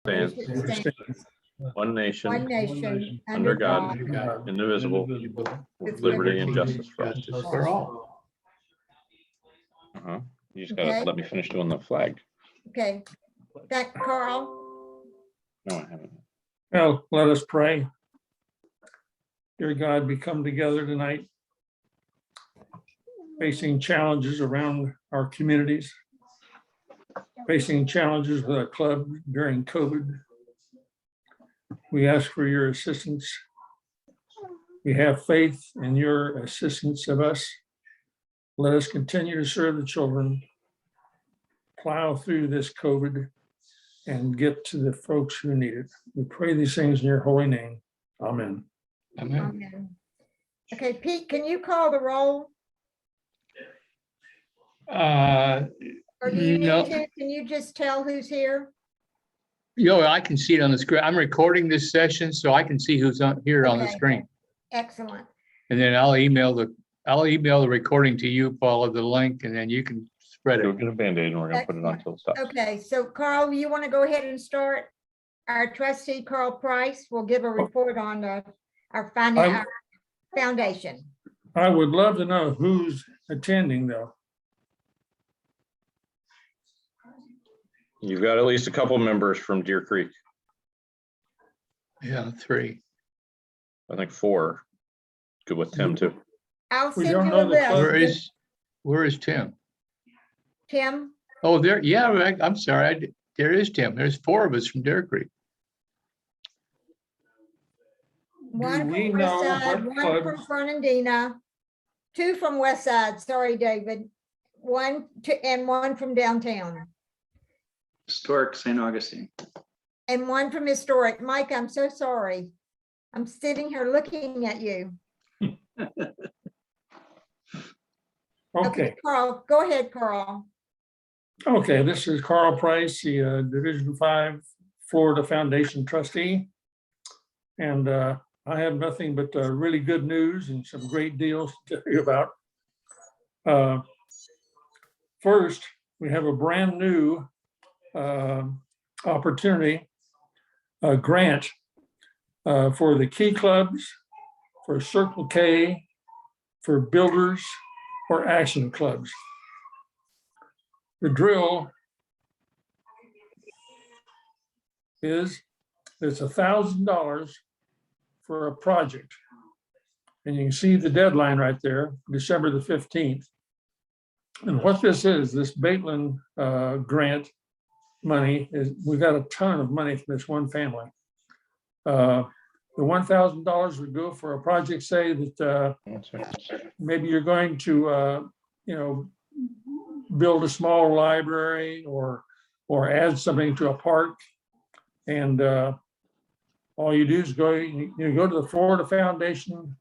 Stand, one nation, under God, indivisible, with liberty and justice for all. You just gotta let me finish doing the flag. Okay, that Carl. No, I haven't. Well, let us pray. Dear God, we come together tonight facing challenges around our communities, facing challenges with our club during COVID. We ask for your assistance. We have faith in your assistance of us. Let us continue to serve the children, plow through this COVID, and get to the folks who need it. We pray these things in your holy name. Amen. Amen. Amen. Okay, Pete, can you call the roll? Or do you No. need to? Can you just tell who's here? I can see it on the screen. I'm recording this session, so I can see who's on here on the Okay. screen. Excellent. And then I'll email the recording to you, Paula, the link, and then you can spread We're it. gonna Band-Aid and we're gonna put it on till it stops. Okay, so Carl, you want to go ahead and start? Our trustee, Carl Price, will give a report on our foundation. I would love to know who's attending though. You've got at least a couple members from Deer Creek. Yeah, 3. I think 4. Good with Tim too. I'll We send don't you know a the club. list. Where is Tim? Tim, Oh, there, yeah, right. I'm sorry. There is Tim. There's 4 of us from Dare Creek. one we from know West Side, what one from clubs? Fernandina, 2 from West Side, sorry, David. 1 and 1 from downtown, Historic St. Augustine. and 1 from historic. Mike, I'm so sorry. I'm sitting here looking at you. Okay, Carl, go ahead, Carl. okay, this is Carl Price, the Division 5 Florida Foundation trustee. And I have nothing but really good news and some great deals to tell you about. First, we have a brand new opportunity, a grant for the Key Clubs, for Circle K, for Builders, or Action Clubs. The drill is it's $1,000 for a project. And you can see the deadline right there, December the 15th. And what this is, this Baitland grant money is, we got a ton of money from this one family. The $1,000 would go for a project, say that maybe you're going to, build a small library or add something to a park. And all you do is go to the Florida Foundation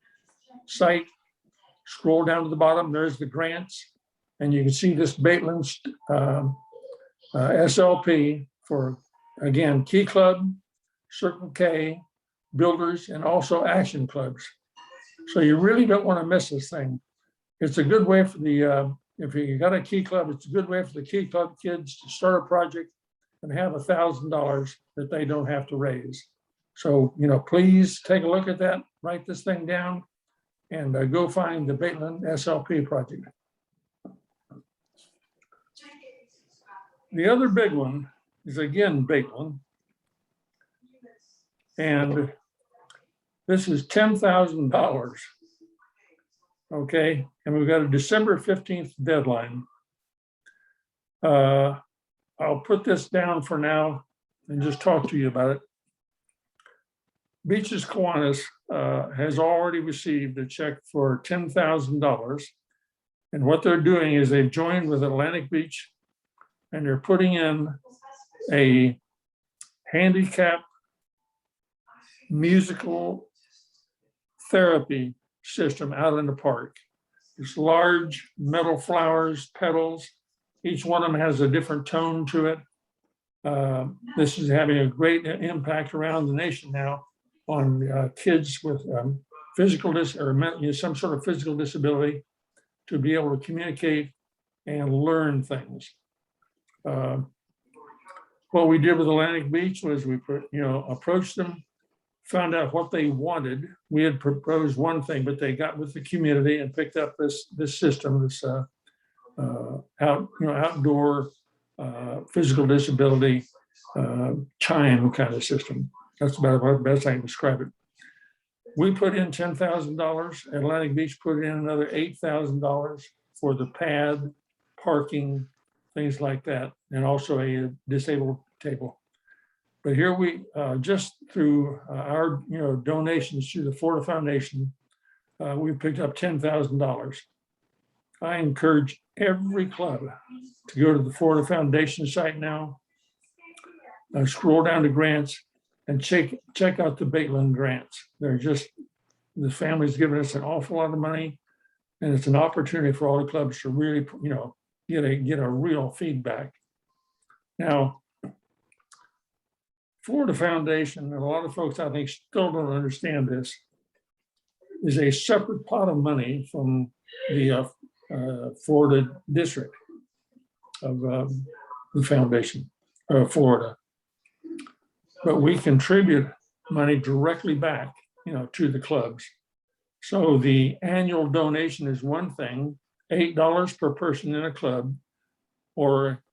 site, scroll down to the bottom, there's the grants, and you can see this Baitland SLP for, again, Key Club, Circle K, Builders, and also Action Clubs. So you really don't want to miss this thing. It's a good way for the, if you got a Key Club, it's a good way for the Key Club kids to start a project and have $1,000 that they don't have to raise. So, please take a look at that, write this thing down, and go find the Baitland SLP project. The other big one is again Baitland. And this is $10,000. Okay, and we've got a December 15th deadline. I'll put this down for now and just talk to you about it. Beaches Kiwanis has already received a check for $10,000. And what they're doing is they've joined with Atlantic Beach and they're putting in a handicap musical therapy system out in the park. It's large metal flowers, petals. Each one of them has a different tone to it. This is having a great impact around the nation now on kids with some sort of physical disability to be able to communicate and learn things. what we did with Atlantic Beach was we approached them, found out what they wanted. We had proposed one thing, but they got with the community and picked up this system, this outdoor physical disability chime kind of system. That's about the best I can describe it. We put in $10,000. Atlantic Beach put in another $8,000 for the pad, parking, things like that, and also a disabled table. But here we, just through our donations to the Florida Foundation, we picked up $10,000. I encourage every club to go to the Florida Foundation site now, scroll down to grants, and check out the Baitland grants. They're just, the family's given us an awful lot of money, and it's an opportunity for all the clubs to really, get a real feedback. Now, Florida Foundation, and a lot of folks I think still don't understand this, is a separate pot of money from the Florida district of the foundation of Florida. But we contribute money directly back, to the clubs. So the annual donation is one thing, $8 per person in a club, or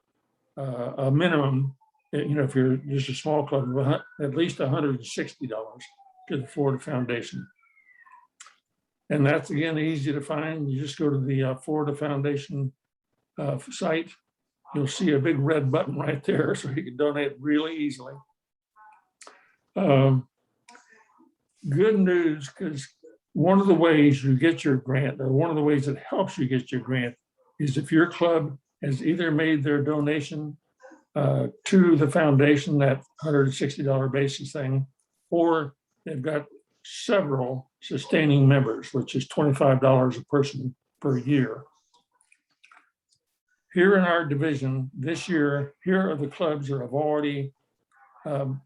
a minimum, if you're just a small club, at least $160 to the Florida Foundation. And that's, again, easy to find. You just go to the Florida Foundation site. You'll see a big red button right there, so you can donate really easily. Good news, because one of the ways you get your grant, or one of the ways that helps you get your grant, is if your club has either made their donation to the foundation, that $160 basis thing, or they've got several sustaining members, which is $25 a person per year. Here in our division this year, here are the clubs that have already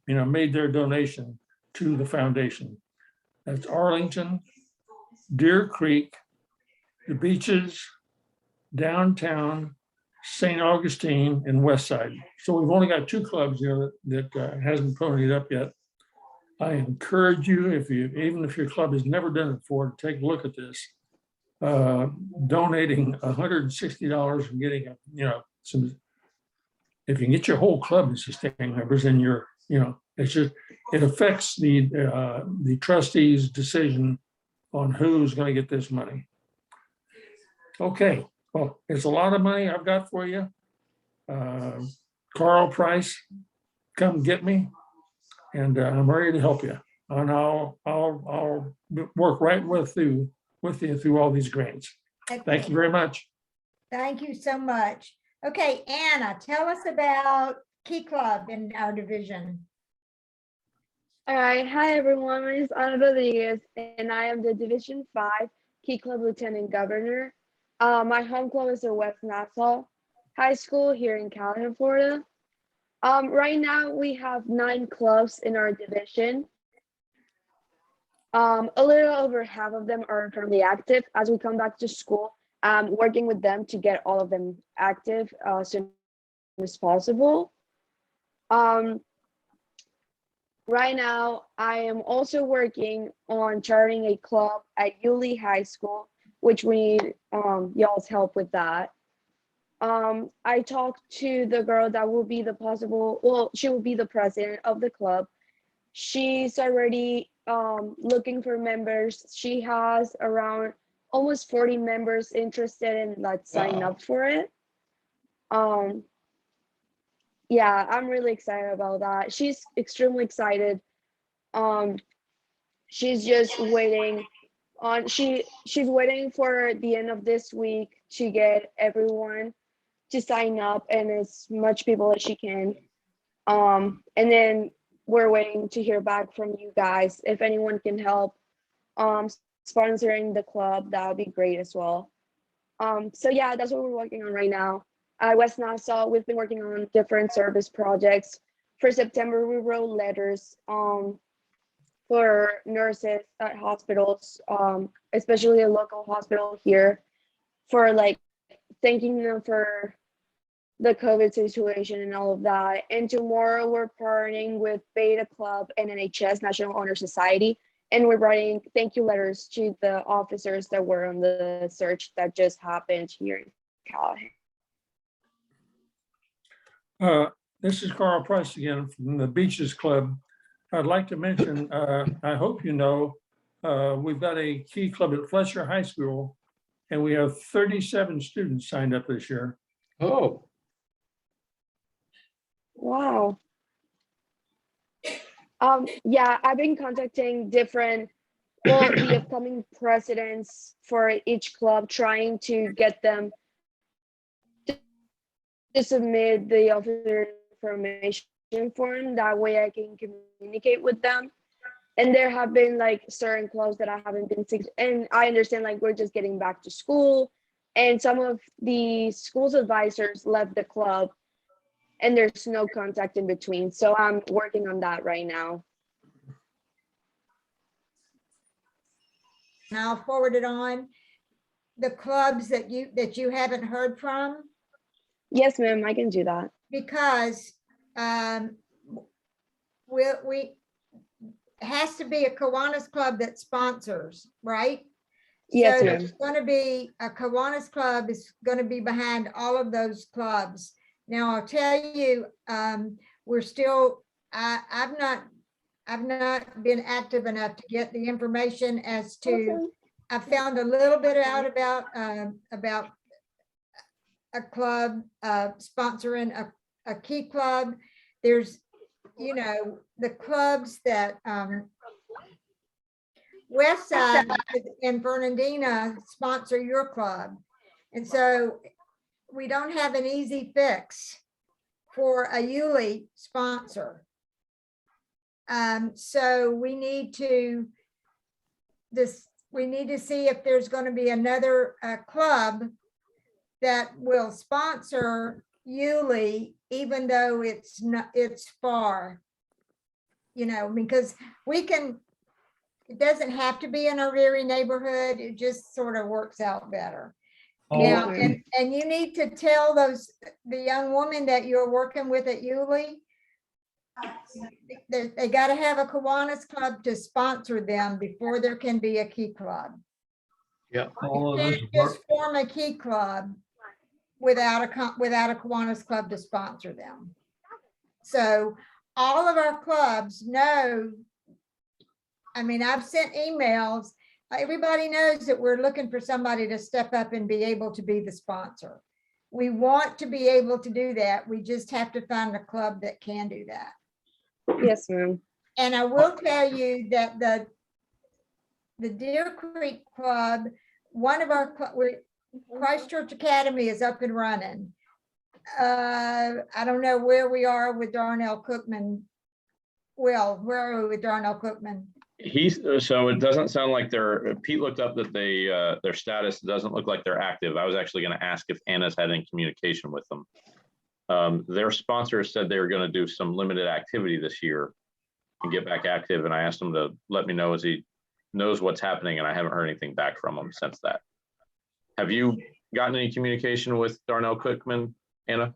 made their donation to the foundation. That's Arlington, Deer Creek, the Beaches, Downtown, St. Augustine, and Westside. So we've only got 2 clubs that hasn't ponied up yet. I encourage you, even if your club has never done it before, to take a look at this. Donating $160 and getting some. If you can get your whole club as sustaining members, then it affects the trustees' decision on who's going to get this money. Okay, well, it's a lot of money I've got for you. Carl Price, come get me, and I'm ready to help you. And I'll work right with you through all these grants. Thank you very much. Thank you so much. Okay, Anna, tell us about Key Club in our division. All right, hi everyone. My name is Ana Rodriguez, and I am the Division 5 Key Club Lieutenant Governor. My home club is the West Nassau High School here in Callahan, Florida. Right now we have 9 clubs in our division. A little over half of them are currently active. As we come back to school, working with them to get all of them active as soon as possible. Right now, I am also working on charting a club at Yulee High School, which we need y'all's help with that. I talked to the girl that will be she will be the president of the club. She's already looking for members. She has around almost 40 members interested in signing up for it. Yeah, I'm really excited about that. She's extremely excited. She's just waiting on, she's waiting for the end of this week to get everyone to sign up and as much people as she can. And then we're waiting to hear back from you guys. If anyone can help sponsoring the club, that would be great as well. So yeah, that's what we're working on right now. West Nassau, we've been working on different service projects. For September, we wrote letters for nurses at hospitals, especially a local hospital here, for thanking them for the COVID situation and all of that. And tomorrow we're partnering with Beta Club and NHS, National Honor Society, and we're writing thank you letters to the officers that were on the search that just happened here in Callahan. This is Carl Price again from the Beaches Club. I'd like to mention, I hope you know, we've got a key club at Fletcher High School, and we have 37 students signed up this year. Oh, Wow. Yeah, I've been contacting the upcoming presidents for each club, trying to get them to submit the officer information form. That way I can communicate with them. And there have been like certain clubs that I haven't been to, and I understand like we're just getting back to school, and some of the school's advisors left the club and there's no contact in between. So I'm working on that right now. And I'll forward it on. The clubs that you haven't heard from, Yes, ma'am, I can do that. because we it has to be a Kiwanis club that sponsors, right? Yes, So ma'am. it's going to be a Kiwanis club is going to be behind all of those clubs. Now, I'll tell you, we're still, I've not been active enough to get the information as to, Awesome. I found a little bit out about a club sponsoring a key club. There's, you know, the clubs that West Side and Fernandina sponsor your club. And so we don't have an easy fix for a Yulee sponsor. So we need to see if there's going to be another club that will sponsor Yulee, even though it's far, you know, because it doesn't have to be in our very neighborhood. It just sort of works out better. Now, Okay. and you need to tell the young woman that you're working with at Yulee, they got to have a Kiwanis club to sponsor them before there can be a key club. yeah. You can't just form a key club without a Kiwanis club to sponsor them. So all of our clubs know, I mean, I've sent emails. Everybody knows that we're looking for somebody to step up and be able to be the sponsor. We want to be able to do that. We just have to find a club that can do that. Yes, ma'am. And I will tell you that the Deer Creek Club, one of our, Christchurch Academy is up and running. I don't know where we are with Darnell Cookman. Well, where are we with Darnell Cookman? So it doesn't sound like Pete looked up that their status doesn't look like they're active. I was actually going to ask if Anna's had any communication with them. Their sponsors said they were going to do some limited activity this year and get back active. And I asked him to let me know as he knows what's happening, and I haven't heard anything back from him since that. Have you gotten any communication with Darnell Cookman, Anna?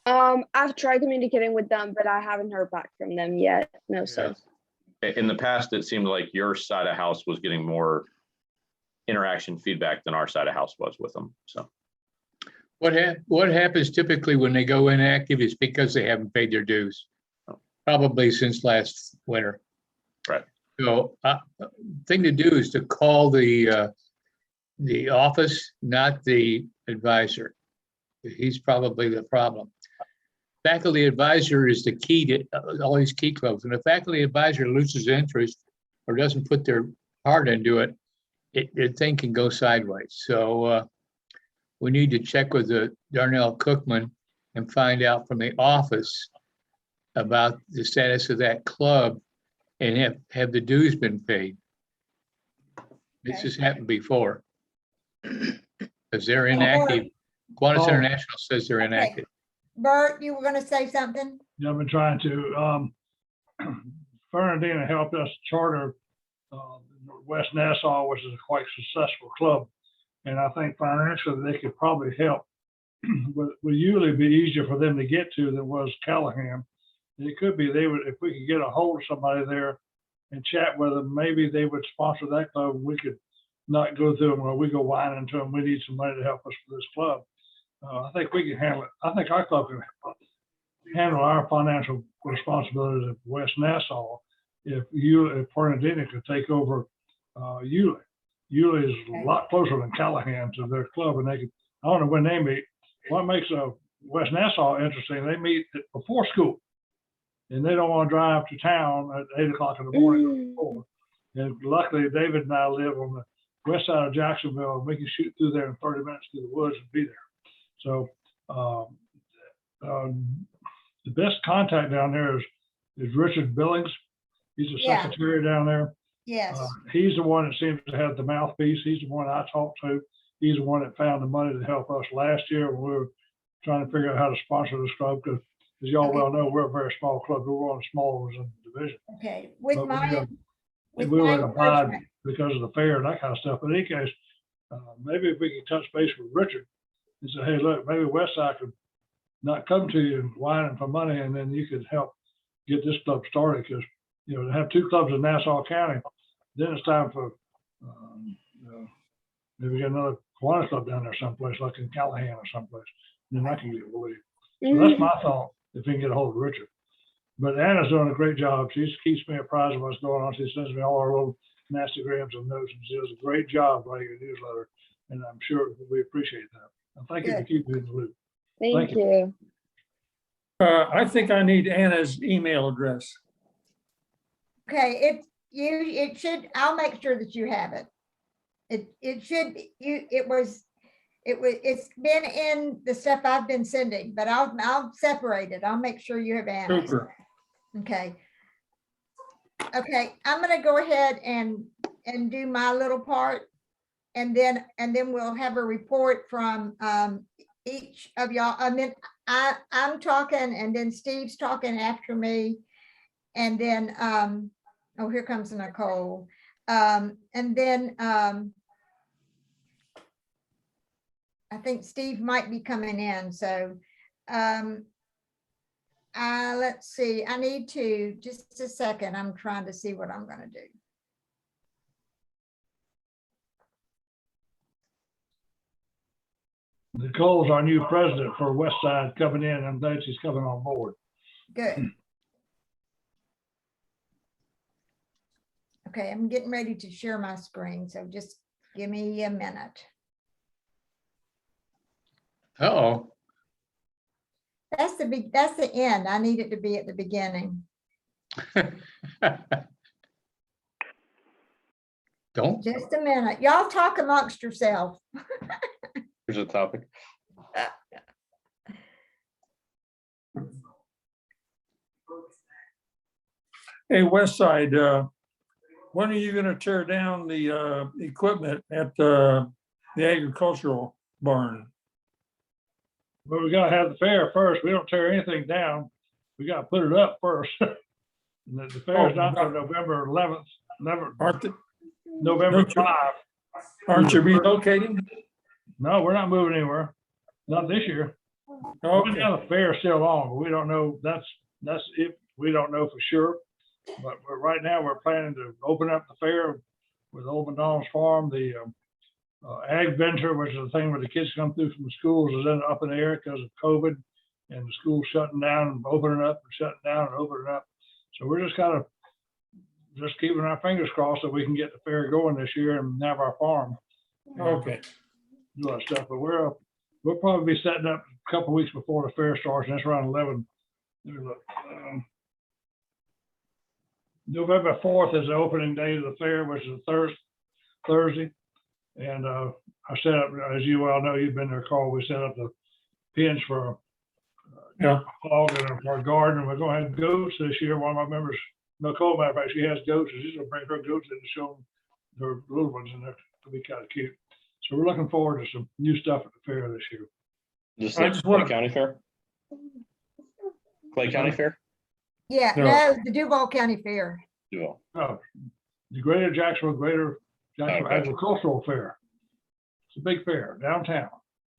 I've tried communicating with them, but I haven't heard back from them yet. No, sir. In the past, it seemed like your side of house was getting more interaction feedback than our side of house was with them. So What happens typically when they go inactive is because they haven't paid their dues, probably since last winter. Right. So thing to do is to call the office, not the advisor. He's probably the problem. Faculty advisor is the key to all these key clubs. And if faculty advisor loses interest or doesn't put their heart into it, the thing can go sideways. So we need to check with the Darnell Cookman and find out from the office about the status of that club and have the dues been paid. This has happened before. Because they're inactive. Kiwanis International says they're inactive. Bert, you were going to say something? Yeah, I've been trying to. Fernandina helped us charter West Nassau, which is a quite successful club. And I think financially they could probably help would usually be easier for them to get to than was Callahan. And it could be they would, if we could get a hold of somebody there and chat with them, maybe they would sponsor that club. And we could not go through them, or we go whining to them, we need some money to help us for this club. I think we can handle it. I think our club can handle our financial responsibilities at West Nassau if Fernandina could take over Yulee. Yulee is a lot closer than Callahan to their club, and they could, I don't know when they meet. What makes West Nassau interesting, they meet before school, and they don't want to drive to town at 8 o'clock in the morning before. And luckily, David and I live on the west side of Jacksonville, and we can shoot through there in 30 minutes through the woods and be there. So the best contact down there is Richard Billings. He's the Yeah. secretary down there. Yes. He's the one that seems to have the mouthpiece. He's the one I talked to. He's the one that found the money to help us last year when we were trying to figure out how to sponsor this club, because as y'all well know, we're a very small club. We're one of the small ones in the division. Okay. With But my, we with will my abide encouragement. because of the fair and that kind of stuff. But in any case, maybe if we can touch base with Richard and say, hey, look, maybe Westside could not come to you and whining for money, and then you could help get this club started. Because, you know, to have two clubs in Nassau County, then it's time for maybe get another Kiwanis club down there someplace, like in Callahan or someplace. Then I can get away. So that's my thought, if we can get a hold of Richard. But Anna's doing a great job. She keeps me apprised of what's going on. She sends me all our little nasty grams and notes, and she does a great job writing a newsletter. And I'm sure we appreciate that. And thank you for Good. keeping me in the loop. Thank Thank you. I think I need Anna's email address. Okay, it should, I'll make sure that you have it. It should, it's been in the stuff I've been sending, but I'll separate it. I'll make sure you have Anna's. Super. Okay. Okay, I'm gonna go ahead and do my little part. And then we'll have a report from each of y'all. And then I'm talking, and then Steve's talking after me. And then, oh, here comes Nicole. And then I think Steve might be coming in. So let's see, I need to, just a second. I'm trying to see what I'm gonna do. Nicole's our new president for Westside coming in. I'm glad she's coming on board. Good. Okay, I'm getting ready to share my screen, so just give me a minute. Uh-oh. That's the end. I need it to be at the beginning. Don't, Just a minute. Y'all talk amongst yourself. Here's a topic. Hey, Westside, when are you gonna tear down the equipment at the agricultural barn? But we gotta have the fair first. We don't tear anything down. We gotta put it up first. The fair's not until November 11th, Aren't they- November 5. Aren't you relocating? No, we're not moving anywhere. Not this year. Okay, The fair's still on, but we don't know. That's if we don't know for sure. But right now we're planning to open up the fair with Old McDonald's Farm. The Ag Venture, which is the thing where the kids come through from the schools, is up in the air because of COVID and the schools shutting down and opening up and shutting down and opening up. So we're just kind of just keeping our fingers crossed that we can get the fair going this year and have our farm. okay. Do that stuff, but we'll probably be setting up a couple weeks before the fair starts, and that's around 11. Let me look. November 4th is the opening day of the fair, which is a Thursday. And I set up, as you well know, you've been there, Carl, we set up the pens for Yeah. hog and our garden. We're gonna have goats this year. One of my members, Nicole, matter of fact, she has goats, and she's gonna bring her goats in to show them their little ones, and they'll be kind of cute. So we're looking forward to some new stuff at the fair this year. Just I like just Clay wanna- County Fair? Clay County Fair? Yeah, No. no, the Duval County Fair. Yeah. Oh, the Greater Jacksonville gotcha. Agricultural Fair. It's a big fair downtown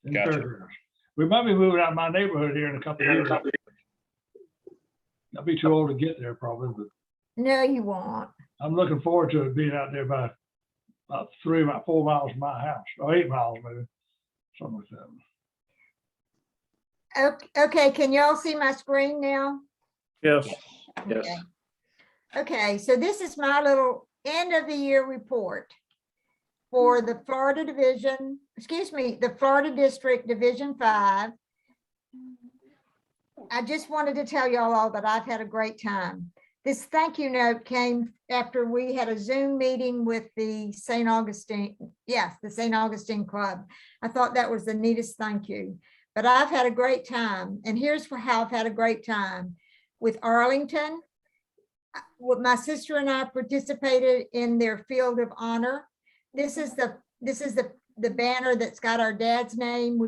in Gotcha. Fairgrounds. We might be moving out of my neighborhood here in a couple of years. I'll be too old to get there probably, but No, you won't. I'm looking forward to it being out there by about 4 miles from my house, or 8 miles maybe, something like that. Okay, can y'all see my screen now? Yes. Yes. Okay. Okay, so this is my little end of the year report for the Florida Division, the Florida District Division 5. I just wanted to tell y'all all that I've had a great time. This thank you note came after we had a Zoom meeting with the St. Augustine, yes, the St. Augustine Club. I thought that was the neatest thank you. But I've had a great time, and here's how I've had a great time. With Arlington, my sister and I participated in their Field of Honor. This is the banner that's got our dad's name.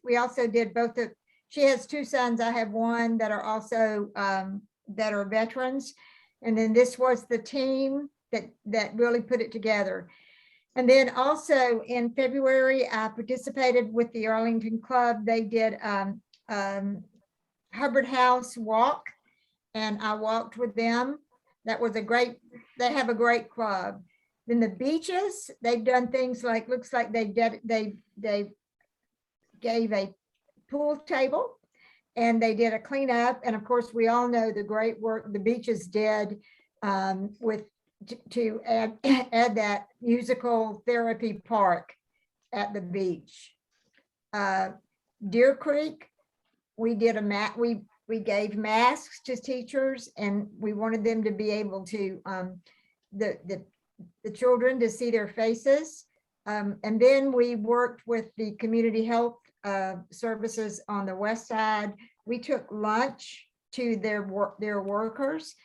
We also did both of, she has 2 sons, I have one, that are also that are veterans. And then this was the team that really put it together. And then also in February, I participated with the Arlington Club. They did Hubbard House walk, and I walked with them. That was they have a great club. Then the beaches, they've done things like, looks like they gave a pool table, and they did a cleanup. And of course, we all know the great work the beaches did to add that musical therapy park at the beach. Deer Creek, we did we gave masks to teachers, and we wanted them to be able to the children to see their faces. And then we worked with the community health services on the west side. We took lunch to their workers.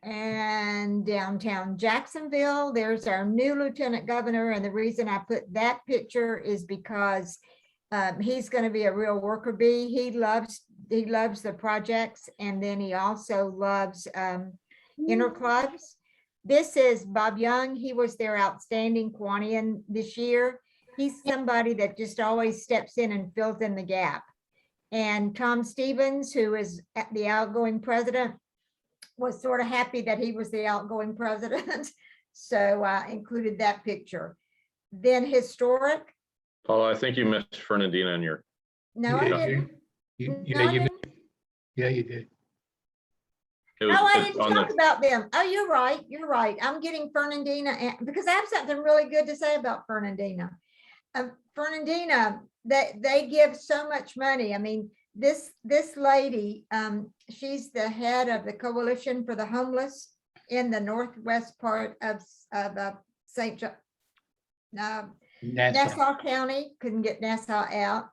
And downtown Jacksonville, there's our new lieutenant governor. And the reason I put that picture is because he's going to be a real worker bee. He loves the projects, and then he also loves interclubs. This is Bob Young. He was their outstanding Kiwanian this year. He's somebody that just always steps in and fills in the gap. And Tom Stevens, who is the outgoing president, was sort of happy that he was the outgoing president. So I included that picture. Then historic. Paula, I think you missed Fernandina in your. No, I didn't. Yeah, you did. It was, Oh, I it's didn't on talk the, about them. Oh, you're right. You're right. I'm getting Fernandina because I have something really good to say about Fernandina. Fernandina, they give so much money. I mean, this lady, she's the head of the Coalition for the Homeless in the northwest part of St. John, Nassau County. Couldn't get Nassau out.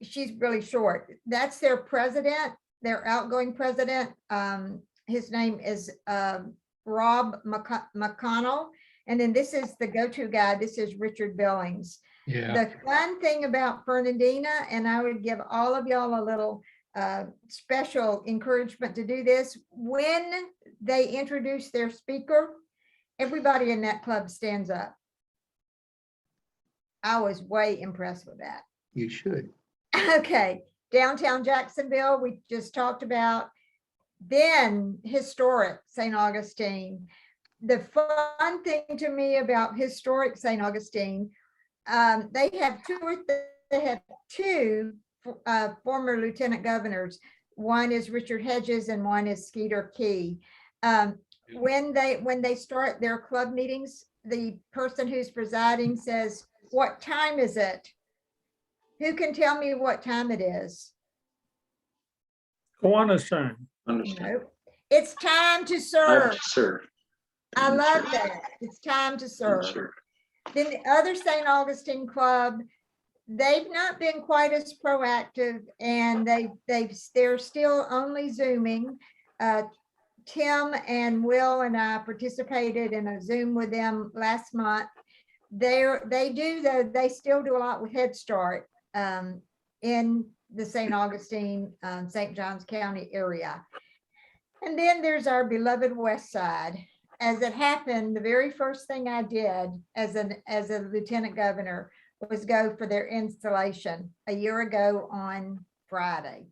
She's really short. That's their president, their outgoing president. His name is Rob McConnell. And then this is the go-to guy. This is Richard Billings. Yeah. The fun thing about Fernandina, and I would give all of y'all a little special encouragement to do this, when they introduce their speaker, everybody in that club stands up. I was way impressed with that. You should. Okay, downtown Jacksonville, we just talked about. Then historic St. Augustine. The fun thing to me about historic St. Augustine, they have two former lieutenant governors. One is Richard Hedges and one is Skeeter Key. When they start their club meetings, the person who's presiding says, "What time is it? Who can tell me what time it is?" Kiwanis time. Understand. Nope. It's time to Time serve. to serve. I Time to love serve. that. It's time to Time to serve. serve. Then the other St. Augustine Club, they've not been quite as proactive, and they're still only Zooming. Tim and Will and I participated in a Zoom with them last month. They still do a lot with Head Start in the St. Augustine, St. Johns County area. And then there's our beloved West Side. As it happened, the very first thing I did as a lieutenant governor was go for their installation a year ago on Friday.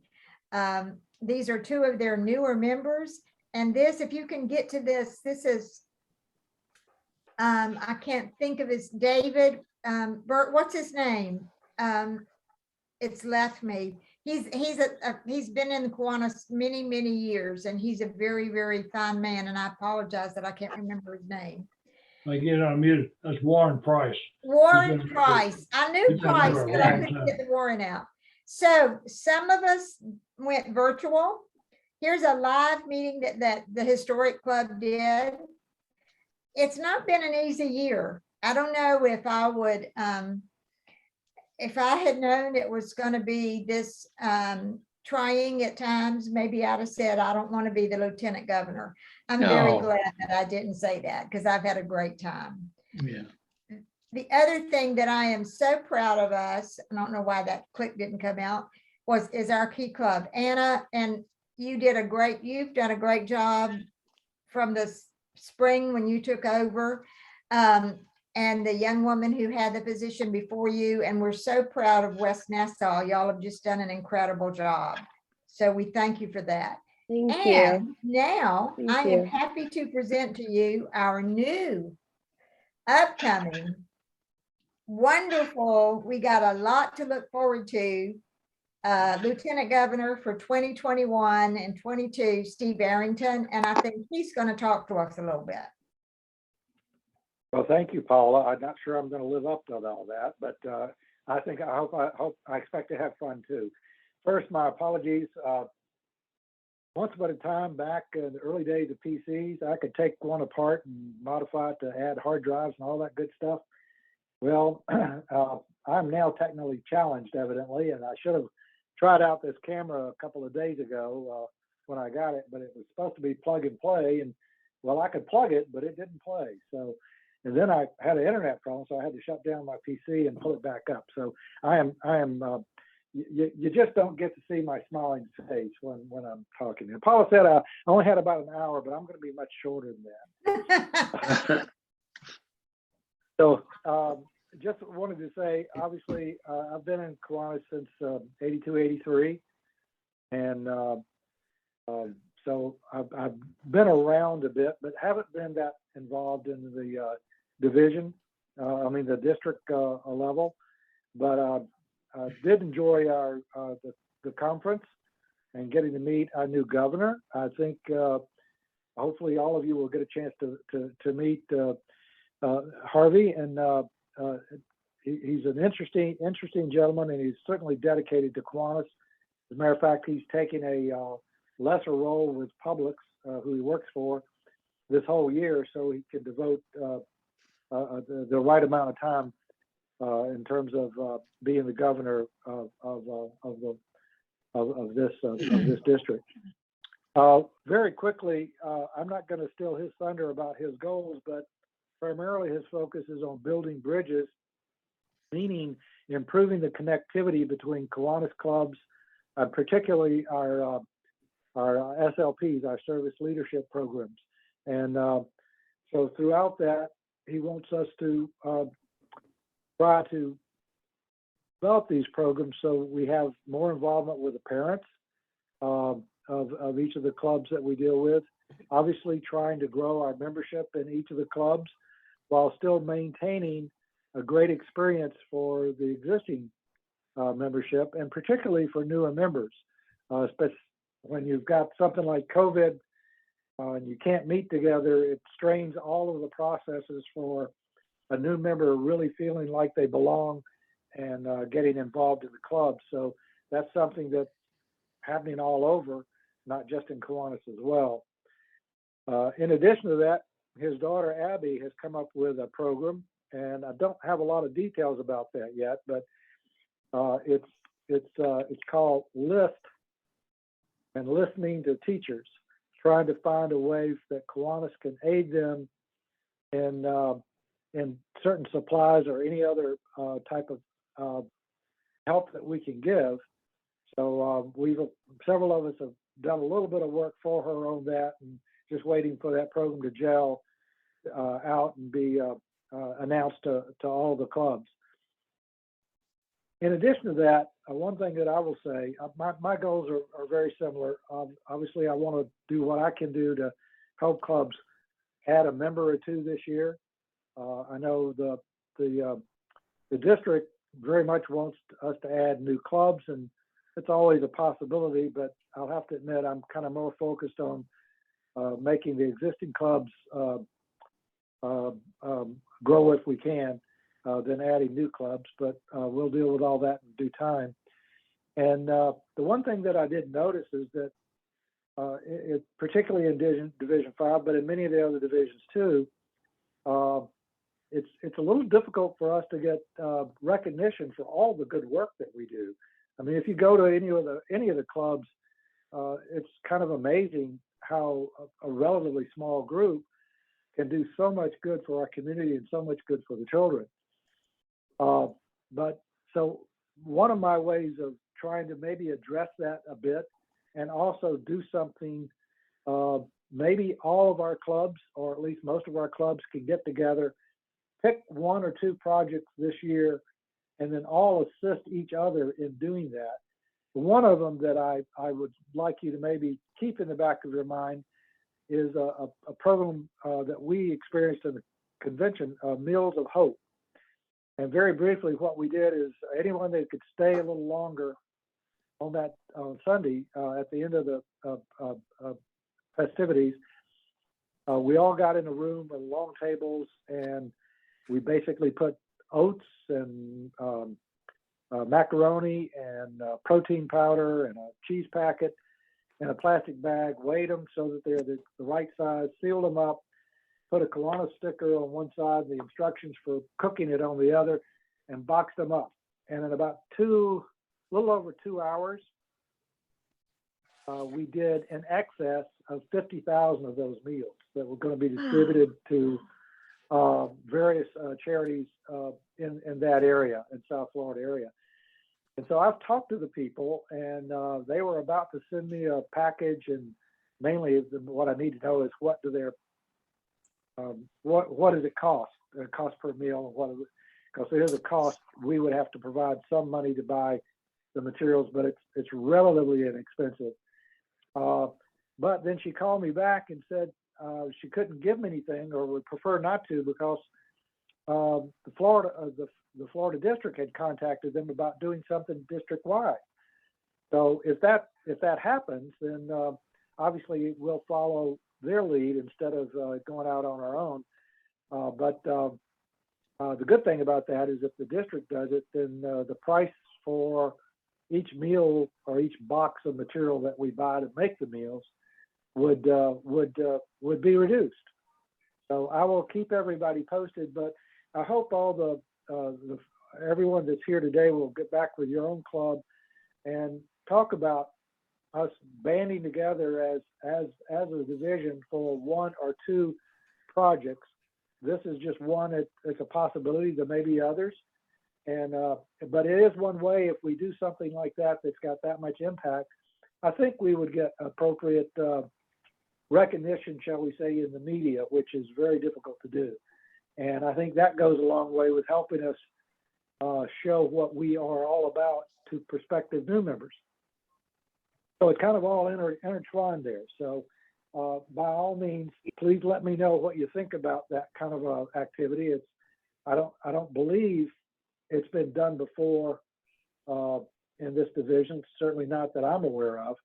These are two of their newer members. And this, if you can get to this, this is, I can't think of his, David, Bert, what's his name? It's left me. He's been in the Kiwanis many, many years, and he's a very, very fine man. And I apologize that I can't remember his name. I get unmuted. That's Warren Price. Warren He's been- Price. I knew he's been Price, there a but I long couldn't time. get the Warren out. So some of us went virtual. Here's a live meeting that the historic club did. It's not been an easy year. I don't know if I would, if I had known it was going to be this trying at times, maybe I'd have said, I don't want to be the lieutenant governor. I'm very No. glad that I didn't say that, because I've had a great time. Yeah. The other thing that I am so proud of us, I don't know why that clip didn't come out, is our key club. Anna, and you've done a great job from the spring when you took over. And the young woman who had the position before you, and we're so proud of West Nassau. Y'all have just done an incredible job. So we thank you for that. Thank you. And now Thank I am you. happy to present to you our new upcoming wonderful, we got a lot to look forward to. Lieutenant Governor for 2021 and 22, Steve Arrington, and I think he's going to talk to us a little bit. Well, thank you, Paula. I'm not sure I'm going to live up to all that, but I expect to have fun too. First, my apologies. Once upon a time, back in the early days of PCs, I could take one apart and modify it to add hard drives and all that good stuff. Well, I'm now technically challenged, evidently, and I should have tried out this camera a couple of days ago when I got it, but it was supposed to be plug and play, and well, I could plug it, but it didn't play. So, and then I had an internet problem, so I had to shut down my PC and pull it back up. So I am. You just don't get to see my smiling face when I'm talking. And Paula said I only had about an hour, but I'm going to be much shorter than that. So just wanted to say, obviously, I've been in Kiwanis since 82, 83. And so I've been around a bit, but haven't been that involved in the division, the district level. But I did enjoy the conference and getting to meet our new governor. I think hopefully all of you will get a chance to meet Harvey, and he's an interesting gentleman, and he's certainly dedicated to Kiwanis. As a matter of fact, he's taking a lesser role with Publix, who he works for, this whole year, so he can devote the right amount of time in terms of being the governor of this district. Very quickly, I'm not going to steal his thunder about his goals, but primarily his focus is on building bridges, meaning improving the connectivity between Kiwanis clubs, particularly our SLPs, our service leadership programs. And so throughout that, he wants us to try to develop these programs so we have more involvement with the parents of each of the clubs that we deal with. Obviously trying to grow our membership in each of the clubs while still maintaining a great experience for the existing membership, and particularly for newer members, especially when you've got something like COVID and you can't meet together. It strains all of the processes for a new member really feeling like they belong and getting involved in the club. So that's something that's happening all over, not just in Kiwanis as well. In addition to that, his daughter Abby has come up with a program, and I don't have a lot of details about that yet, but it's called LIST, and listening to teachers, trying to find a way that Kiwanis can aid them in certain supplies or any other type of help that we can give. So several of us have done a little bit of work for her on that, and just waiting for that program to gel out and be announced to all the clubs. In addition to that, one thing that I will say, my goals are very similar. Obviously, I want to do what I can do to help clubs add a member or two this year. I know the district very much wants us to add new clubs, and it's always a possibility, but I'll have to admit I'm kind of more focused on making the existing clubs grow if we can than adding new clubs, but we'll deal with all that in due time. And the one thing that I did notice is that particularly in Division 5, but in many of the other divisions too, it's a little difficult for us to get recognition for all the good work that we do. I mean, if you go to any of the clubs, it's kind of amazing how a relatively small group can do so much good for our community and so much good for the children. But so one of my ways of trying to maybe address that a bit and also do something, maybe all of our clubs, or at least most of our clubs, can get together, pick one or two projects this year, and then all assist each other in doing that. One of them that I would like you to maybe keep in the back of your mind is a program that we experienced in the convention, Meals of Hope. And very briefly, what we did is anyone that could stay a little longer on that Sunday at the end of the festivities, we all got in a room with long tables, and we basically put oats and macaroni and protein powder and a cheese packet in a plastic bag, weighed them so that they're the right size, sealed them up, put a Kiwanis sticker on one side, the instructions for cooking it on the other, and boxed them up. And in about a little over 2 hours, we did in excess of 50,000 of those meals that were going to be distributed to various charities in that area, in South Florida area. And so I've talked to the people, and they were about to send me a package, and mainly what I need to know is what does it cost? The cost per meal, because there's a cost. We would have to provide some money to buy the materials, but it's relatively inexpensive. But then she called me back and said she couldn't give me anything, or would prefer not to, because the Florida district had contacted them about doing something district-wide. So if that happens, then obviously we'll follow their lead instead of going out on our own. But the good thing about that is if the district does it, then the price for each meal or each box of material that we buy to make the meals would be reduced. So I will keep everybody posted, but I hope all everyone that's here today will get back with your own club and talk about us banding together as a division for one or two projects. This is just one. It's a possibility. There may be others, and but it is one way. If we do something like that that's got that much impact, I think we would get appropriate recognition, shall we say, in the media, which is very difficult to do. And I think that goes a long way with helping us show what we are all about to prospective new members. So it's kind of all intertwined there. So by all means, please let me know what you think about that kind of activity. I don't believe it's been done before in this division. Certainly not that I'm aware of.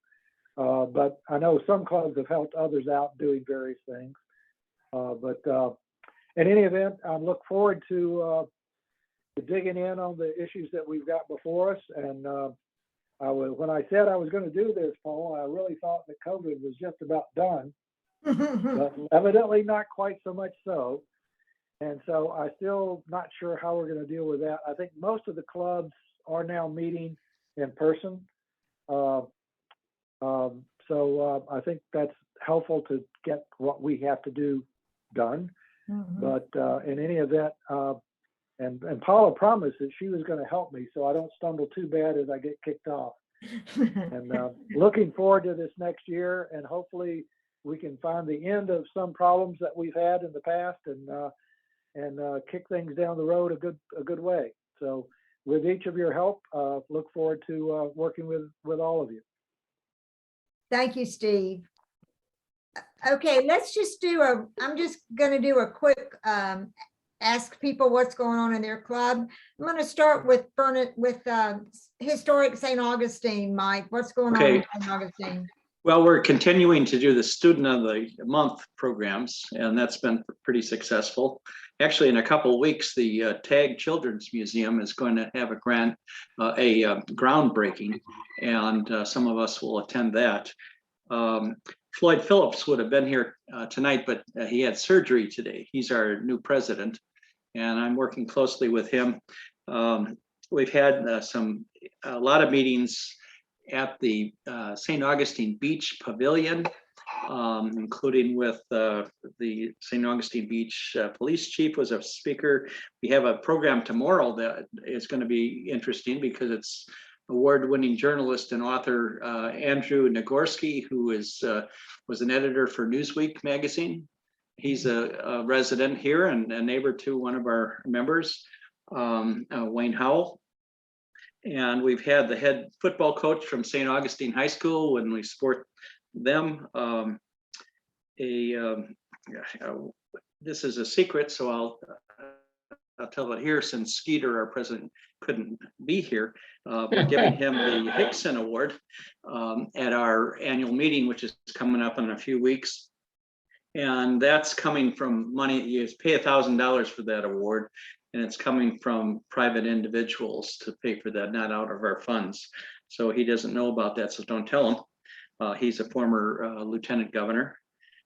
But I know some clubs have helped others out doing various things. But in any event, I look forward to digging in on the issues that we've got before us. And when I said I was going to do this, Paul, I really thought that COVID was just about done, but evidently not quite so much so. And so I'm still not sure how we're going to deal with that. I think most of the clubs are now meeting in person. So I think that's helpful to get what we have to do done. Mm-hmm. But in any event, and Paula promised that she was going to help me so I don't stumble too bad as I get kicked off. And looking forward to this next year, and hopefully we can find the end of some problems that we've had in the past and kick things down the road a good way. So with each of your help, look forward to working with all of you. Thank you, Steve. Okay, let's just I'm just gonna do a quick, ask people what's going on in their club. I'm gonna start with Historic St. Augustine. Mike, what's going on in St. Augustine? Well, we're continuing to do the Student of the Month programs, and that's been pretty successful. Actually, in a couple of weeks, the Tag Children's Museum is going to have a groundbreaking, and some of us will attend that. Floyd Phillips would have been here tonight, but he had surgery today. He's our new president, and I'm working closely with him. We've had a lot of meetings at the St. Augustine Beach Pavilion, including with the St. Augustine Beach Police Chief was a speaker. We have a program tomorrow that is going to be interesting because it's award-winning journalist and author Andrew Nagorski, who was an editor for Newsweek magazine. He's a resident here and a neighbor to one of our members, Wayne Howell. And we've had the head football coach from St. Augustine High School when we support them. This is a secret, so I'll tell it here since Skeeter, our president, couldn't be here. We're giving him the Hixson Award at our annual meeting, which is coming up in a few weeks. And that's coming from money. You pay $1,000 for that award. And it's coming from private individuals to pay for that, not out of our funds. So he doesn't know about that, so don't tell him. He's a former lieutenant governor.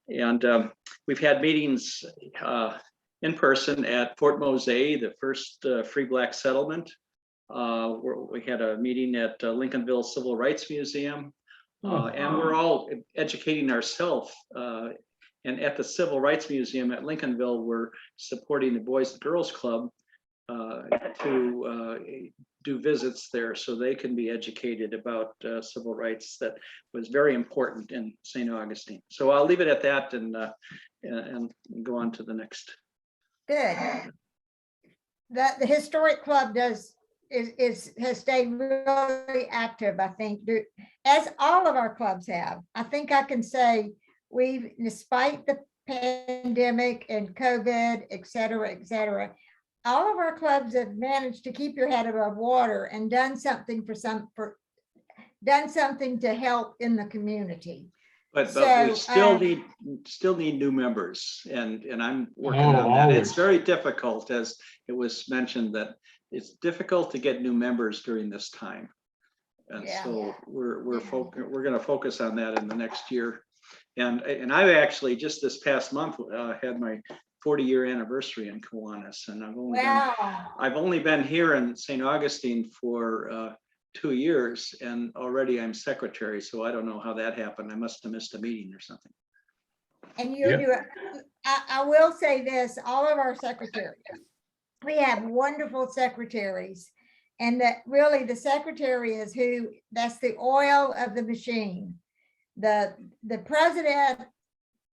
And we've had meetings in person at Fort Mose, the first free black settlement. We had a meeting at Lincolnville Civil Rights Museum. And we're all educating ourselves. And at the Civil Rights Museum at Lincolnville, we're supporting the Boys and Girls Club to do visits there so they can be educated about civil rights. That was very important in St. Augustine. So I'll leave it at that and go on to the next. Good. The Historic Club has stayed really active, I think, as all of our clubs have. I think I can say we've, despite the pandemic and COVID, et cetera, all of our clubs have managed to keep your head above water and done something to help in the community. But So, we still need new members, and I'm working on that. always. It's very difficult, as it was mentioned, that it's difficult to get new members during this time. And Yeah. so we're going to focus on that in the next year. And I've actually just this past month had my 40-year anniversary in Kiwanis, and I've only been here in St. Augustine for 2 years, and already I'm secretary. So I don't know how that happened. I must have missed a meeting or something. And you do it. I will say this: all of our secretaries, we have wonderful secretaries, and that really the secretary is that's the oil of the machine. The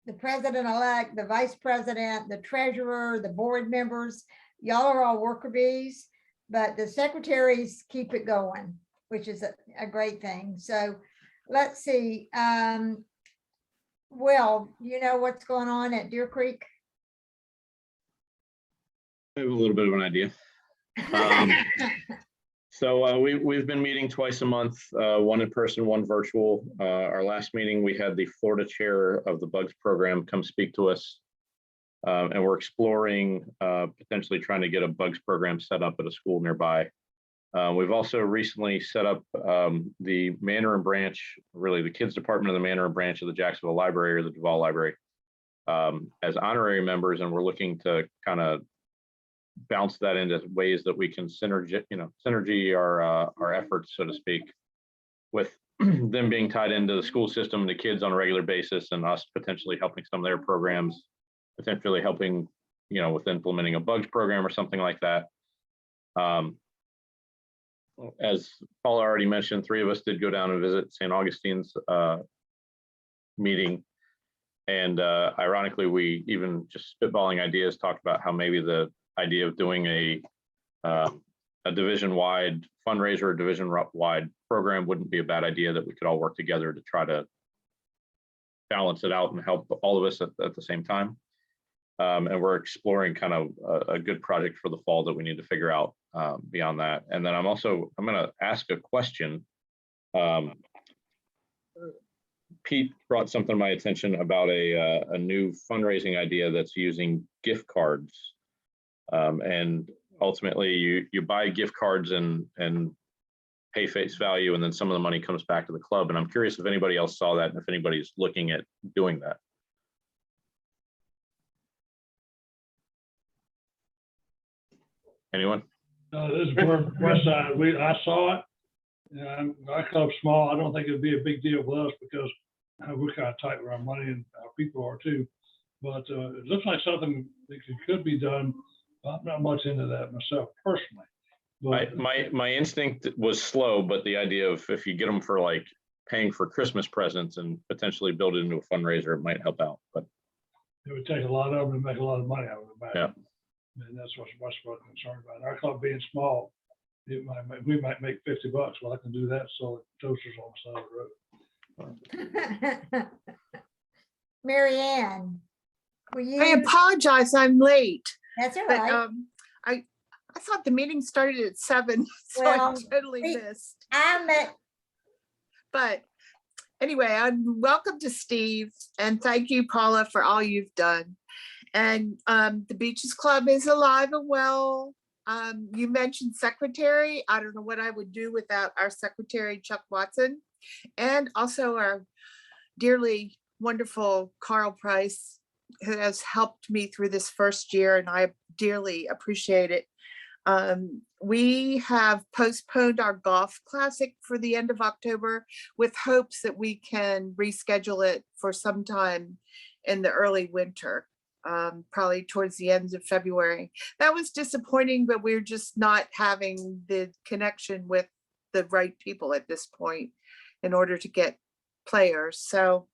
president-elect, the vice president, the treasurer, the board members, y'all are all worker bees, but the secretaries keep it going, which is a great thing. So let's see. Will, you know what's going on at Deer Creek? I have a little bit of an idea. So we've been meeting twice a month, one in person, one virtual. Our last meeting, we had the Florida chair of the Bugs program come speak to us. And we're exploring potentially trying to get a Bugs program set up at a school nearby. We've also recently set up the Manor and Branch, really the kids department of the Manor and Branch of the Jacksonville Library or the Duval Library as honorary members. And we're looking to kind of bounce that into ways that we can synergy our efforts, so to speak, with them being tied into the school system and the kids on a regular basis, and us potentially helping some of their programs, potentially helping, with implementing a Bugs program or something like that. As Paul already mentioned, 3 of us did go down and visit St. Augustine's meeting. And ironically, we even just spitballing ideas talked about how maybe the idea of doing a a division-wide fundraiser, a division-wide program wouldn't be a bad idea, that we could all work together to try to balance it out and help all of us at the same time. And we're exploring kind of a good project for the fall that we need to figure out beyond that. And then I'm going to ask a question. Pete brought something to my attention about a new fundraising idea that's using gift cards. And ultimately you buy gift cards and pay face value, and then some of the money comes back to the club. And I'm curious if anybody else saw that and if anybody's looking at doing that. Anyone? This is West Side. I saw it. And our club's small. I don't think it'd be a big deal for us because we're kind of tight with our money, and our people are too. But it looks like something that could be done. I'm not much into that myself personally. But My instinct was slow, but the idea of if you get them for like paying for Christmas presents and potentially build it into a fundraiser, it might help out. But it would take a lot of them to make a lot of money out of it. Yeah. And that's what's we're concerned about. Our club being small, we might make $50. Well, I can do that. So toasters on the side of the road. Mary Ann, were I you? apologize, I'm late, That's all but right. I thought the meeting started at 7, so I Well, totally we- missed. I met, But anyway, welcome to Steve, and thank you, Paula, for all you've done. And the Beaches Club is alive and well. You mentioned secretary. I don't know what I would do without our secretary, Chuck Watson, and also our dearly wonderful Carl Price, who has helped me through this first year, and I dearly appreciate it. We have postponed our golf classic for the end of October with hopes that we can reschedule it for some time in the early winter, probably towards the end of February. That was disappointing, but we're just not having the connection with the right people at this point in order to get players. So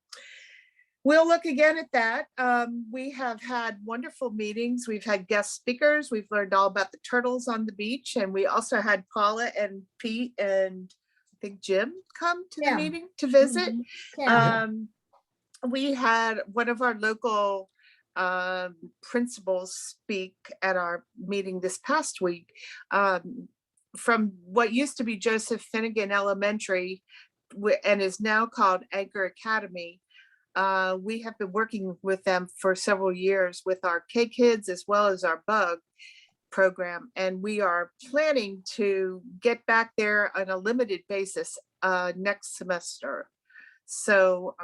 we'll look again at that. We have had wonderful meetings. We've had guest speakers. We've learned all about the turtles on the beach. And we also had Paula and Pete and I think Jim come to the Yeah. meeting to visit. Mhm. Yeah. We had one of our local principals speak at our meeting this past week, from what used to be Joseph Finnegan Elementary and is now called Anchor Academy. We have been working with them for several years with our K-Kids as well as our Bug program. And we are planning to get back there on a limited basis next semester. So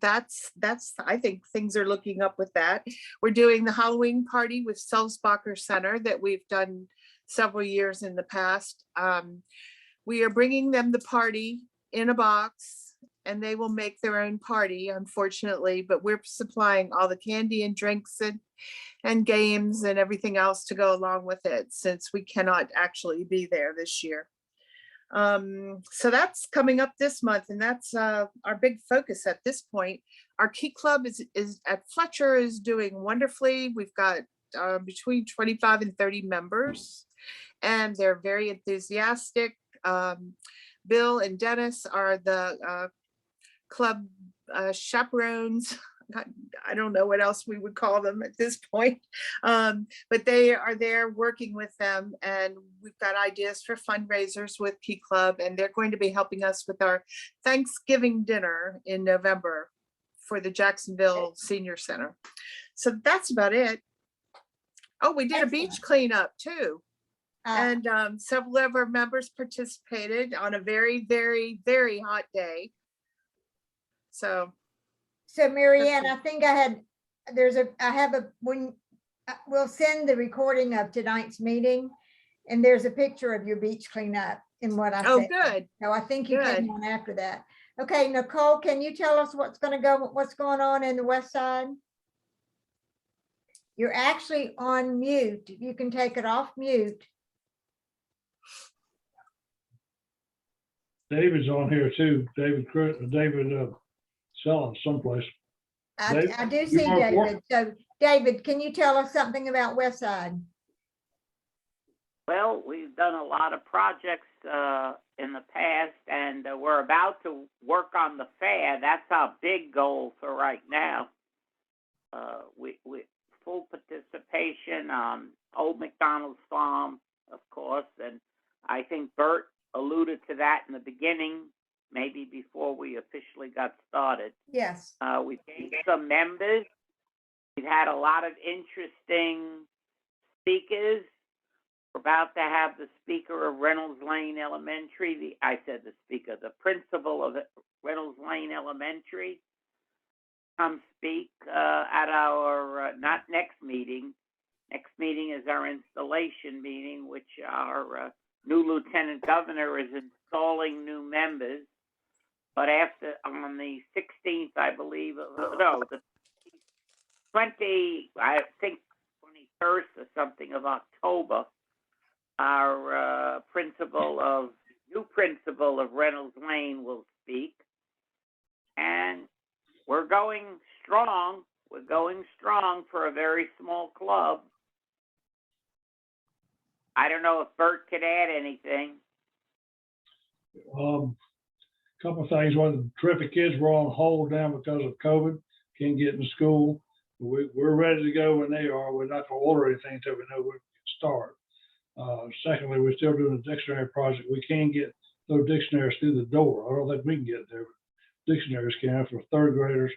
I think things are looking up with that. We're doing the Halloween party with Selsbacher Center that we've done several years in the past. We are bringing them the party in a box, and they will make their own party, unfortunately, but we're supplying all the candy and drinks and games and everything else to go along with it, since we cannot actually be there this year. So that's coming up this month, and that's our big focus at this point. Our Key Club is at Fletcher is doing wonderfully. We've got between 25 and 30 members, and they're very enthusiastic. Bill and Dennis are the club chaperones. I don't know what else we would call them at this point, but they are there working with them, and we've got ideas for fundraisers with Key Club, and they're going to be helping us with our Thanksgiving dinner in November for the Jacksonville Senior Center. So that's about it. Oh, we did a beach cleanup too. And several of our members participated on a very, very, very hot day. So Mary Ann, I think we'll send the recording of tonight's meeting, and there's a picture of your beach cleanup in what I said. Oh, good. So I think you came on after that. Okay, Nicole, can you tell us what's going on in the West Side? You're actually on mute. You can take it off mute. David's on here too. David selling someplace. I do see you are- David. So David, can you tell us something about West Side? Well, we've done a lot of projects in the past, and we're about to work on the fair. That's our big goal for right now. We full participation on Old McDonald's Farm, of course, and I think Bert alluded to that in the beginning, maybe before we officially got started. Yes. We've gained some members. We've had a lot of interesting speakers. We're about to have the speaker of Reynolds Lane Elementary, the principal of Reynolds Lane Elementary, come speak at our, not next meeting. Next meeting is our installation meeting, which our new lieutenant governor is installing new members. But after, on the 16th, I believe, no, the 21st or something of October, our new principal of Reynolds Lane will speak. And we're going strong. We're going strong for a very small club. I don't know if Bert could add anything. Couple of things. One of the terrific kids were on hold now because of COVID. Can't get in school. We're ready to go when they are. We're not going to order anything until we know we can start. Secondly, we're still doing a dictionary project. We can get those dictionaries through the door. I don't think we can get there, but dictionaries can for third graders.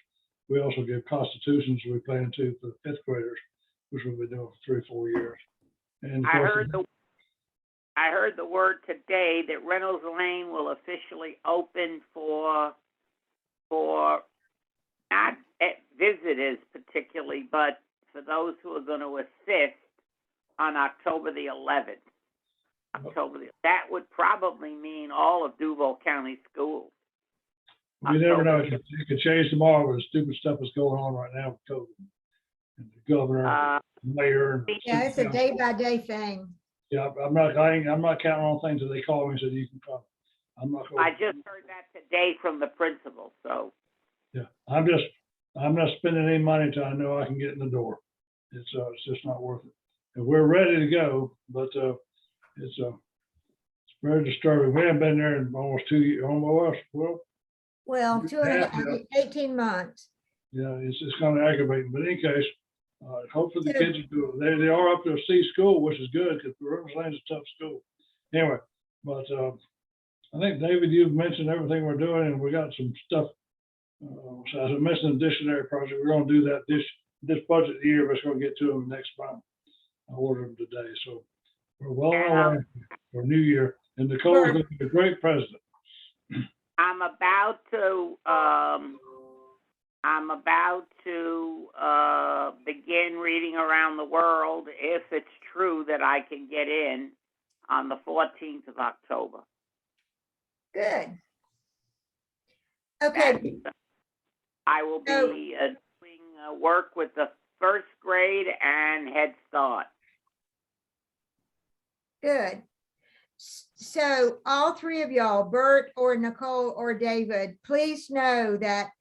We also give constitutions we plan to for the fifth graders, which we've been doing for 3 or 4 years. And of course, I heard the word today that Reynolds Lane will officially open for not visitors particularly, but for those who are going to assist on October the 11th. That would probably mean all of Duval County schools. you never know. It could change tomorrow with the stupid stuff that's going on right now with COVID. And the governor, the mayor. And Yeah, it's a day by day thing. Yeah, I'm not counting on things that they call me and said you can come. I'm not. I just heard that today from the principal. So. Yeah, I'm not spending any money until I know I can get in the door. It's just not worth it. And we're ready to go, but it's very disturbing. We haven't been there in almost 2 years, almost, Well, 18 months. Yeah, it's kind of aggravating, but in any case, hopefully the kids are doing, they are up to a C school, which is good because Reynolds Lane's a tough school. Anyway, but I think, David, you've mentioned everything we're doing, and we got some stuff. So as I mentioned, the dictionary project, we're going to do that this budget year, but it's going to get to them next month. I ordered them today, so we're well on our way for New Year. And Nicole's going to be a great president. I'm about to begin reading around the world if it's true that I can get in on the 14th of October. Good. Okay. I will be doing work with the first grade and Head Start. Good. So all three of y'all, Bert or Nicole or David, please know that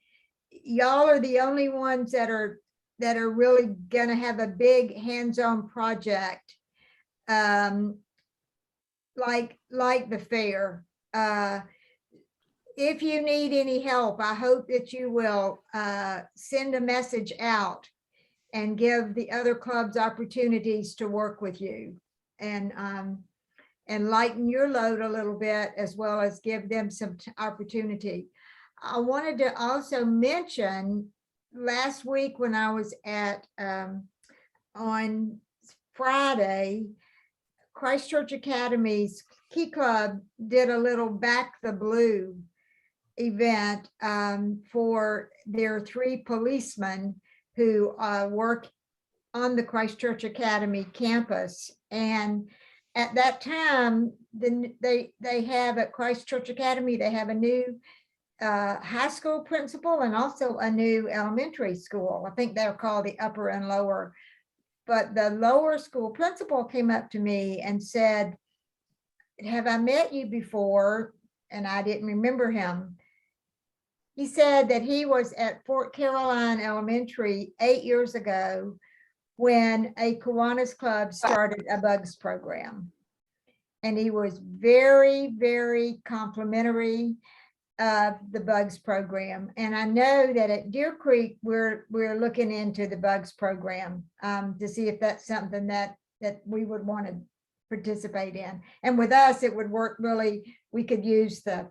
y'all are the only ones that are really gonna have a big hands-on project, like the fair. If you need any help, I hope that you will send a message out and give the other clubs opportunities to work with you and lighten your load a little bit, as well as give them some opportunity. I wanted to also mention last week when I was at on Friday, Christchurch Academy's Key Club did a little Back the Blue event for their 3 policemen who work on the Christchurch Academy campus. And at that time, they have at Christchurch Academy, they have a new high school principal and also a new elementary school. I think they're called the upper and lower. But the lower school principal came up to me and said, "Have I met you before?" And I didn't remember him. He said that he was at Fort Caroline Elementary 8 years ago when a Kiwanis Club started a bugs program. and he was very, very complimentary of the Bugs program. And I know that at Deer Creek, we're looking into the Bugs program to see if that's something that we would want to participate in. And with us, it would work really. We could use the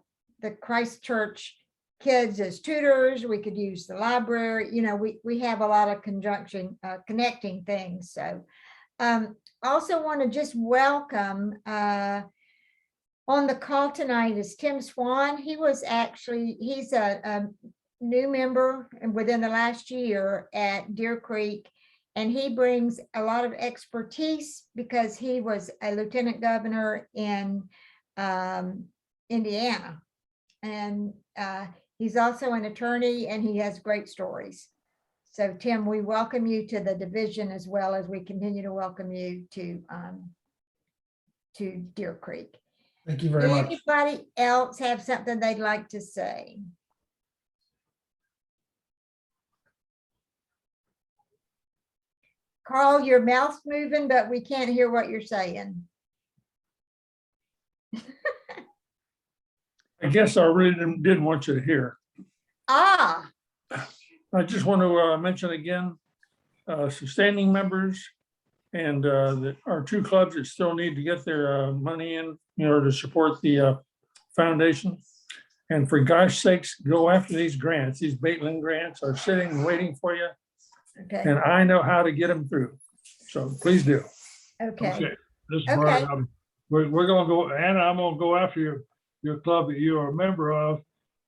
Christchurch kids as tutors. We could use the library. You know, we have a lot of connecting things. So also want to just welcome on the call tonight is Tim Swann. He's a new member and within the last year at Deer Creek. And he brings a lot of expertise because he was a lieutenant governor in Indiana. And he's also an attorney and he has great stories. So Tim, we welcome you to the division as well as we continue to welcome you to Deer Creek. Thank you very much. Anybody else have something they'd like to say? Carl, your mouth's moving, but we can't hear what you're saying. I guess I really didn't want you to hear. Ah, I just want to mention again, sustaining members and our two clubs that still need to get their money in order to support the foundation. And for gosh sakes, go after these grants. These Baitland grants are sitting and waiting for you. okay, And I know how to get them through. So please do. okay. Okay, this is Okay. Bert. We're gonna go, Anna, I'm gonna go after your club that you are a member of.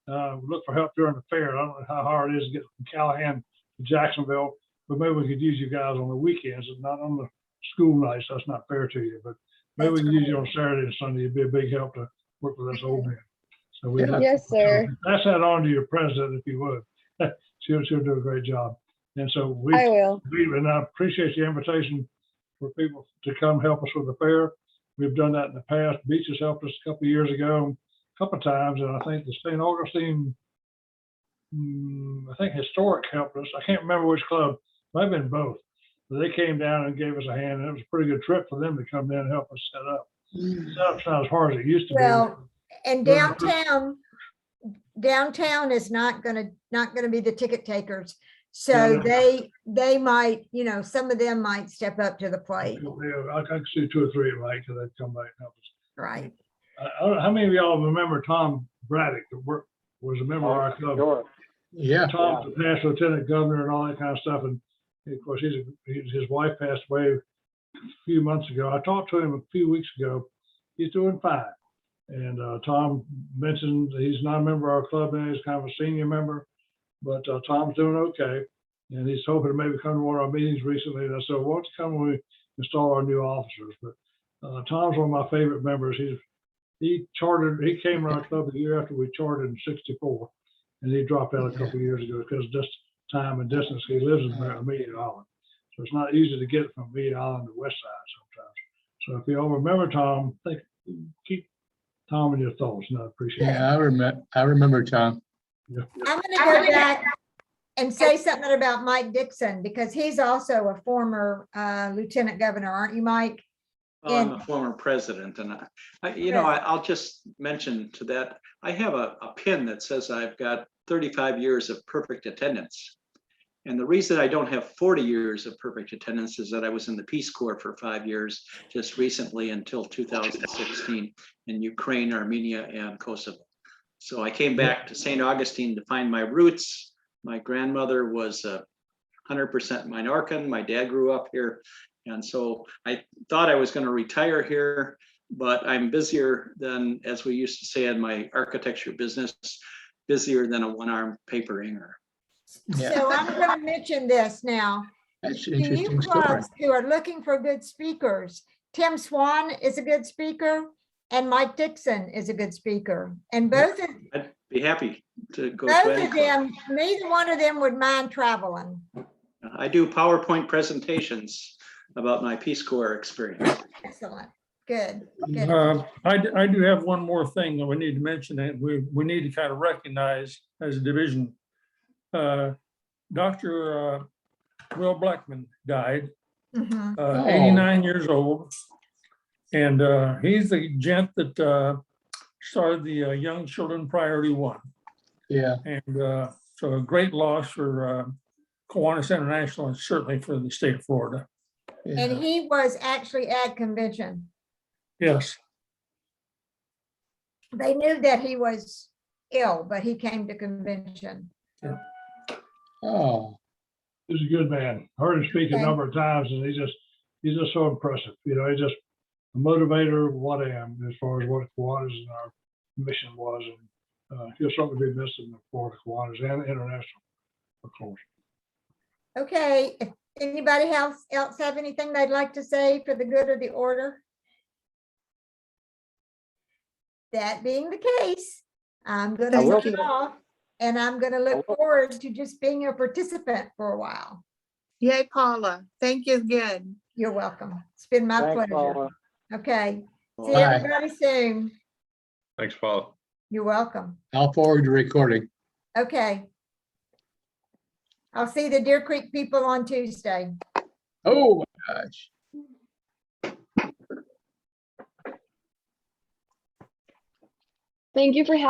Look for help during the fair. I don't know how hard it is to get from Callahan to Jacksonville, but maybe we could use you guys on the weekends, and not on the school nights. That's not fair to you, but maybe we can use you on Saturday and Sunday. It'd be a big help to work with us old men. So we Yes, sir. pass that on to your president if you would. She'll do a great job. And so I will. and I appreciate the invitation for people to come help us with the fair. We've done that in the past. Beach has helped us a couple of years ago, a couple of times, and I think the St. Augustine, I think Historic helped us. I can't remember which club. Might have been both. But they came down and gave us a hand, and it was a pretty good trip for them to come down and help us set up. Set up's not as hard as it used to be. Well, and downtown is not gonna be the ticket takers. So No. they might, some of them might step up to the plate, Yeah, I can see 2 or 3 right because they'd come back and help us. right? I don't know how many of y'all remember Tom Braddock, that was a member of our club. Sure. Yeah, Tom's a past lieutenant governor and all that kind of stuff. And of course, his wife passed away a few months ago. I talked to him a few weeks ago. He's doing fine. And Tom mentioned that he's not a member of our club now. He's kind of a senior member, but Tom's doing okay. And he's hoping to maybe come to one of our meetings recently. And I said, why don't you come when we install our new officers? But Tom's one of my favorite members. He came to our club the year after we chartered in '64. And he dropped out a couple of years ago because of just time and distance. He lives in Amelia Island. So it's not easy to get from Amelia Island to West Side sometimes. So if you all remember Tom, keep Tom in your thoughts, and I appreciate it. yeah, I remember Tom. I'm gonna go back and say something about Mike Dixon, because he's also a former lieutenant governor, aren't you, Mike? Well, I'm a former president, and I'll just mention to that, I have a pin that says I've got 35 years of perfect attendance. And the reason I don't have 40 years of perfect attendance is that I was in the Peace Corps for 5 years, just recently until 2016 in Ukraine, Armenia, and Kosovo. So I came back to St. Augustine to find my roots. My grandmother was 100% Minorcan. My dad grew up here. And so I thought I was going to retire here, but I'm busier than, as we used to say in my architecture business, busier than a one-armed paper wringer. Yeah. So I'm gonna mention this now. That's an To you interesting story. clubs who are looking for good speakers, Tim Swann is a good speaker and Mike Dixon is a good speaker. And both of I'd be happy to go to any club. them, neither one of them would mind traveling. I do PowerPoint presentations about my Peace Corps experience. Excellent, good, good. I do have one more thing that we need to mention that we need to kind of recognize as a division. Dr. Will Blackman died, Mhm. 89 years old. And he's the gent that started the Young Children Priority One. Yeah, And so a great loss for Kiwanis International and certainly for the state of Florida. And yeah. he was actually at convention. Yes. They knew that he was ill, but he came to convention. Oh, He's a good man. Heard him speak a Okay. number of times and he's just so impressive. You know, he's just a motivator of what I am as far as what Kiwanis and our mission was. And he'll certainly be missed in the Florida Kiwanis and international, of course. Okay, if anybody else have anything they'd like to say for the good of the order? That being the case, I'm gonna Thank sign you. off and I'm gonna look forward to just being a participant for a while. Yay, Paula. Thank you again. You're welcome. It's been my Thanks, pleasure. Paula. Okay, see Bye. everybody soon. Thanks, Paul. You're welcome. I'll forward the recording. Okay. I'll see the Deer Creek people on Tuesday. Oh, my gosh. Thank you for having